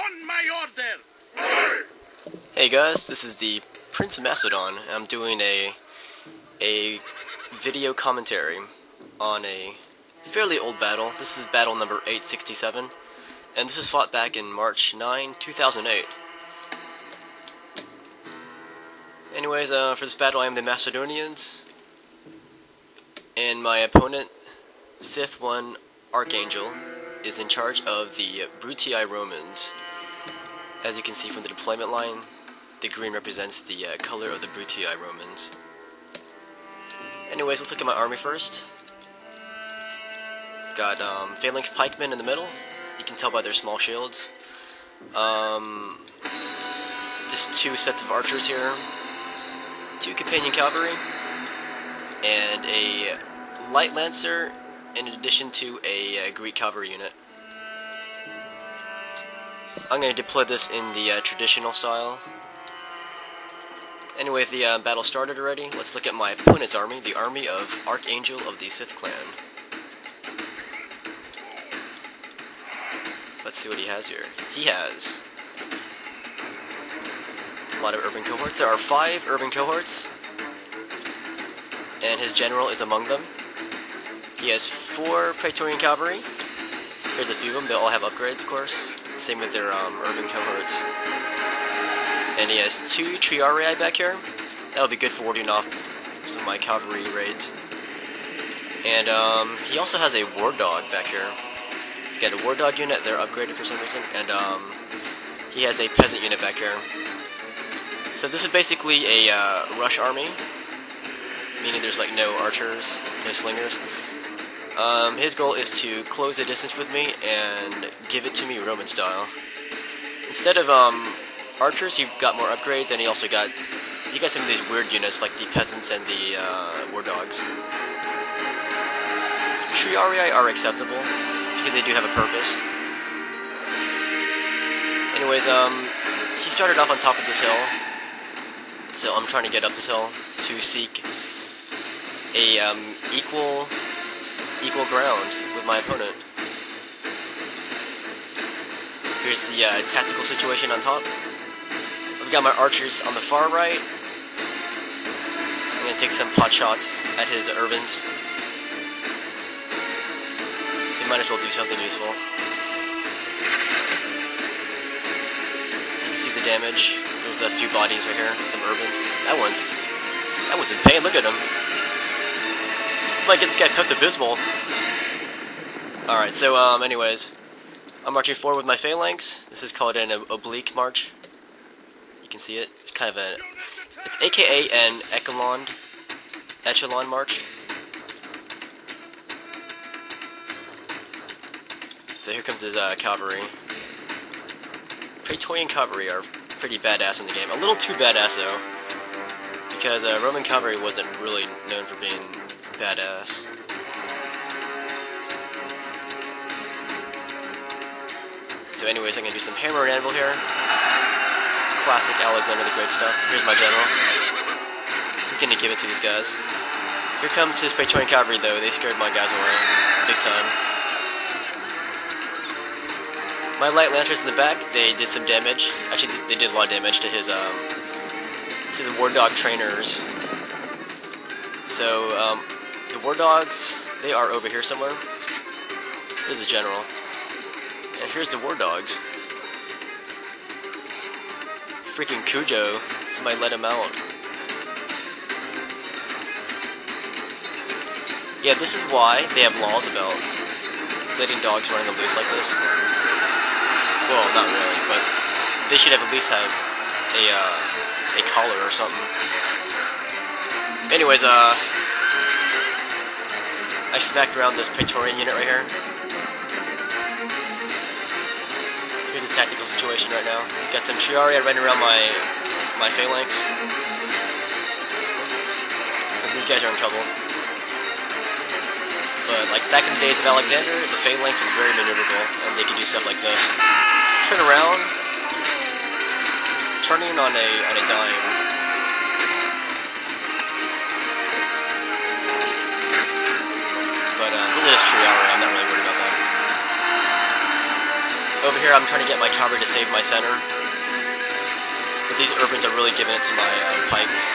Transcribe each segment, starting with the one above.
On my order! Hey guys, this is the Prince Macedon. I'm doing a video commentary on a fairly old battle. This is battle number 867, and this was fought back in March 9, 2008. Anyways, for this battle I am the Macedonians, and my opponent, Sith 1 Archangel, is in charge of the Brutii Romans. As you can see from the deployment line, the green represents the color of the Brutii Romans. Anyways, let's look at my army first. I've got phalanx pikemen in the middle. You can tell by their small shields. Just two sets of archers here, two companion cavalry, and a light lancer, in addition to a Greek cavalry unit. I'm going to deploy this in the traditional style. Anyway, the battle started already. Let's look at my opponent's army, the army of Archangel of the Sith clan. Let's see what he has here. He has a lot of urban cohorts. There are 5 urban cohorts, and his general is among them. He has 4 Praetorian cavalry. Here's a few of them. They all have upgrades, of course. Same with their urban cohorts. And he has 2 Triarii back here. That'll be good for warding off some of my cavalry raids. And he also has a war dog back here. He's got a war dog unit. They're upgraded for some reason. And he has a peasant unit back here. So this is basically a rush army, meaning there's like no archers, no slingers. His goal is to close the distance with me and give it to me Roman style. Instead of archers, he got more upgrades, and he got some of these weird units like the peasants and the war dogs. Triarii are acceptable because they do have a purpose. Anyways, he started off on top of this hill, so I'm trying to get up this hill to seek a equal ground with my opponent. Here's the tactical situation on top. I've got my archers on the far right. I'm going to take some pot shots at his urbans. They might as well do something useful. You can see the damage. There's a few bodies right here, some urbans. That one's in pain, look at him. This might get this guy Pepto-Bismol. Alright, so anyways, I'm marching forward with my phalanx. This is called an oblique march. You can see it. It's kind of it's AKA an echelon march. So here comes his cavalry. Praetorian cavalry are pretty badass in the game. A little too badass though, because Roman cavalry wasn't really known for being badass. So anyways, I'm going to do some hammer and anvil here. Classic Alexander the Great stuff. Here's my general. He's going to give it to these guys. Here comes his Praetorian cavalry though. They scared my guys away. Big time. My light lancers in the back, they did some damage. Actually, they did a lot of damage to his, to the war dog trainers. So, the war dogs, they are over here somewhere. Here's his general. And here's the war dogs. Freaking Cujo. Somebody let him out. Yeah, this is why they have laws about letting dogs run the loose like this. Well, not really, but they should at least have a collar or something. Anyways, I smacked around this Praetorian unit right here. Here's a tactical situation right now. Got some Triarii running around my phalanx. So these guys are in trouble. But like back in the days of Alexander, the phalanx was very maneuverable, and they could do stuff like this. Turn around, turning on a dime. But those are just Triarii, I'm not really worried about that. over here, I'm trying to get my cavalry to save my center. But these urbans are really giving it to my pikes.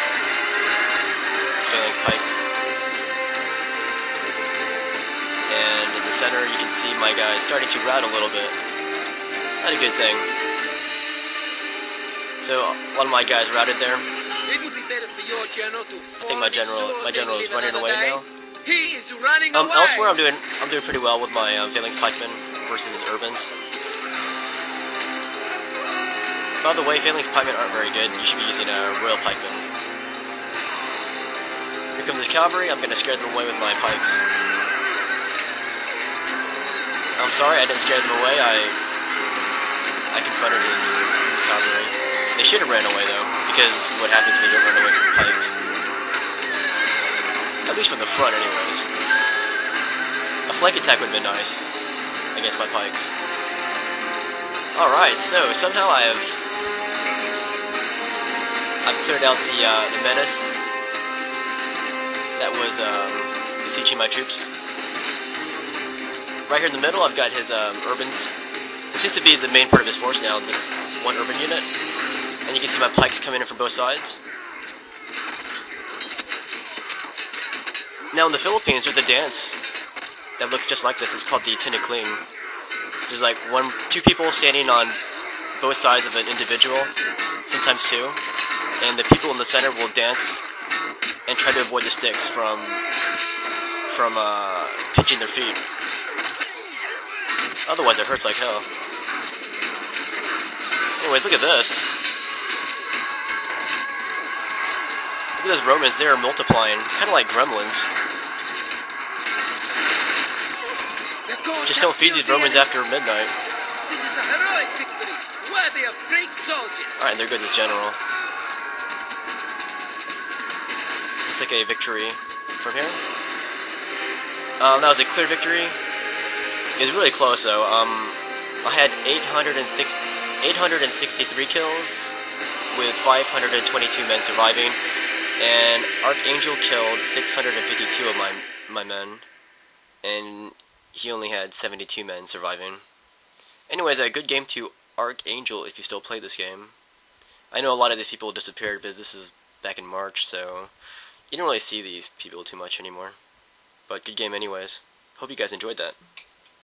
Phalanx pikes. And in the center, you can see my guys starting to rout a little bit. Not a good thing. So, a lot of my guys routed there. It would be better for your general to I think my general is running away now. He is running away. Elsewhere, I'm doing pretty well with my phalanx pikemen versus urbans. By the way, phalanx pikemen aren't very good. You should be using royal pikemen. Here comes this cavalry. I'm gonna scare them away with my pikes. I'm sorry, I didn't scare them away. I confronted his cavalry. They should have ran away though, because this is what happens when you don't run away from pikes. At least from the front, anyways. A flank attack would have been nice against my pikes. Alright, so somehow I've cleared out the menace that was besieging my troops. Right here in the middle, I've got his urbans. This seems to be the main part of his force now, this one urban unit. And you can see my pikes coming in from both sides. Now in the Philippines, there's a dance that looks just like this. It's called the Tinikling. There's like two people standing on both sides of an individual, sometimes two, and the people in the center will dance and try to avoid the sticks from pinching their feet. Otherwise, it hurts like hell. Anyways, look at this. Look at those Romans, they are multiplying, kind of like gremlins. Just don't feed these Romans after midnight. This is a heroic victory, worthy of great soldiers. Alright, there goes this general. Looks like a victory from here. That was a clear victory. It was really close though. I had 863 kills with 522 men surviving. And Archangel killed 652 of my men, and he only had 72 men surviving. Anyways, a good game to Archangel if you still play this game. I know a lot of these people disappeared, but this is back in March, so you don't really see these people too much anymore. But good game anyways. Hope you guys enjoyed that.